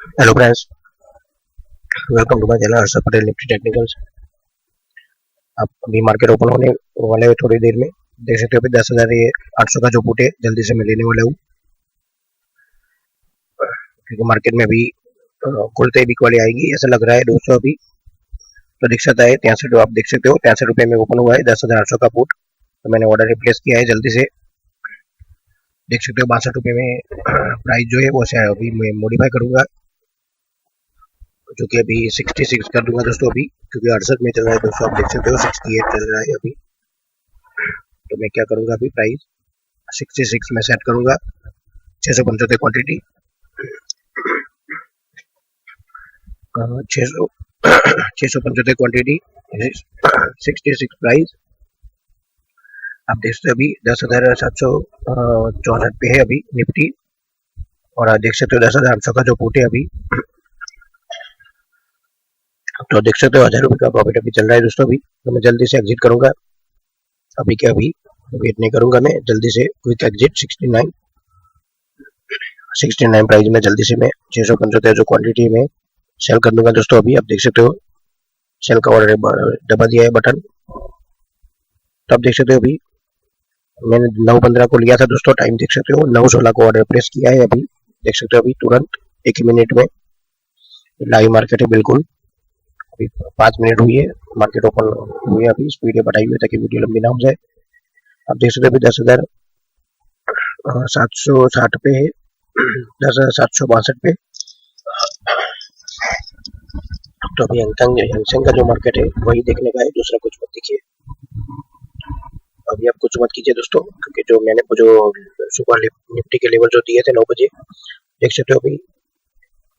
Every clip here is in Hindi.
Hello friends, welcome to my channel Harshad Patel Nifty technicals. आप अभी मार्केट ओपन होने वाले हैं थोड़ी देर में। देख सकते हो अभी 10,800 का जो पुट है जल्दी से मैं लेने वाला हूँ, क्योंकि मार्केट में अभी खुलते ही बिक वाली आएगी ऐसा लग रहा है दोस्तों। अभी तो दीक्षित है 63, आप देख सकते हो 63 रुपये में ओपन हुआ है 10,800 का पुट। तो मैंने ऑर्डर रिप्लेस किया है जल्दी से। देख सकते हो 62 रुपये में प्राइस जो है वो अभी मैं मॉडिफाई करूंगा, जो कि अभी 66 कर दूंगा दोस्तों अभी, क्योंकि 68 में चल रहा है दोस्तों। आप देख सकते हो 68 चल रहा है अभी। तो मैं क्या करूंगा अभी प्राइस 66 में सेट करूंगा। 675 क्वांटिटी, 675 क्वांटिटी, 66 प्राइस। आप देख सकते हो अभी 10,764 पे है अभी निफ्टी, और देख सकते हो 10,800 का जो पुट है अभी। तो देख सकते हो 1000 रुपये का प्रॉफिट अभी चल रहा है दोस्तों अभी। तो मैं जल्दी से एग्जिट करूंगा अभी। क्या अभी वेट नहीं करूंगा, मैं जल्दी से क्विक एग्जिट 69 प्राइस में जल्दी से मैं 675 जो क्वांटिटी में सेल कर दूंगा दोस्तों अभी। आप देख सकते हो सेल का ऑर्डर दबा दिया है बटन। तो आप देख सकते हो अभी मैंने 9:15 को लिया था दोस्तों, टाइम देख सकते हो 9:16 को ऑर्डर प्लेस किया है अभी। देख सकते हो अभी तुरंत 1 मिनट में लाइव मार्केट है बिल्कुल। अभी 5 मिनट हुई है मार्केट ओपन हुई है। अभी स्पीड बढ़ाई हुई है ताकि वीडियो लंबी ना हो जाए। आप देख सकते हो अभी 10,760 पे है, 10,762 पे। तो अभी हैंगसेंग का जो मार्केट है वही देखने का है, दूसरा कुछ मत देखिए अभी। आप कुछ मत कीजिए दोस्तों, क्योंकि जो मैंने जो सुबह निफ्टी के लेवल जो दिए थे 9 बजे, देख सकते हो अभी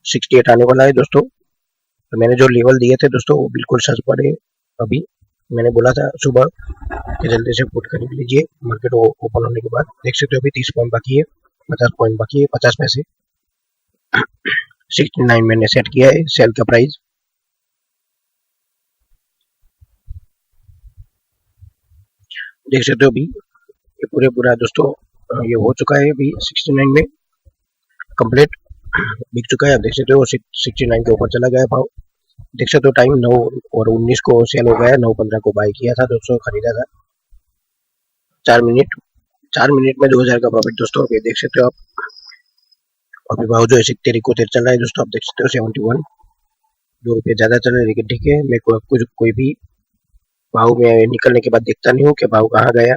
68 आने वाला है दोस्तों। तो मैंने जो लेवल दिए थे दोस्तों वो बिल्कुल सच पड़े। अभी मैंने बोला था सुबह कि जल्दी से पुट खरीद लीजिए मार्केट ओपन होने के बाद। देख सकते हो अभी 30 पॉइंट बाकी है, 50 पॉइंट बाकी है, 50 पैसे। 69 मैंने सेट किया है सेल का प्राइस। देख सकते हो अभी ये पूरा दोस्तों ये हो चुका है अभी 69 में कंप्लीट बिक चुका है। आप देख सकते हो 69 के ऊपर चला गया भाव। देख सकते हो टाइम 9:19 को सेल हो गया, 9:15 को बाय किया था दोस्तों, खरीदा था। 4 मिनट में 2000 का प्रॉफिट दोस्तों। अभी देख सकते हो आप अभी भाव जो है 70 चल रहा है दोस्तों। आप देख सकते हो 71, 2 रुपये ज्यादा चल रहा है, लेकिन ठीक है। मैं कोई भी भाव में निकलने के बाद देखता नहीं हूँ कि भाव कहाँ गया,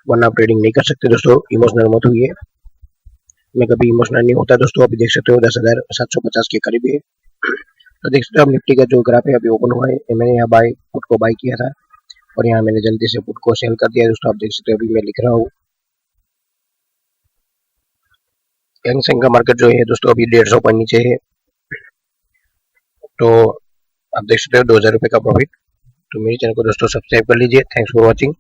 वरना आप ट्रेडिंग नहीं कर सकते दोस्तों। इमोशनल मत हुई है, मैं कभी इमोशनल नहीं होता दोस्तों। अभी देख सकते हो 10,750 के करीब है। तो देख सकते हो निफ्टी का जो ग्राफ है अभी ओपन हुआ है, मैंने यहाँ पुट को बाय किया था और यहाँ मैंने जल्दी से पुट को सेल कर दिया दोस्तों। आप देख सकते हो अभी मैं लिख रहा हूँ हैंगसेंग का मार्केट जो है दोस्तों अभी 150 पॉइंट नीचे है। तो आप देख सकते हो 2000 रुपये का प्रॉफिट। तो मेरे चैनल को दोस्तों सब्सक्राइब कर लीजिए। Thanks for watching.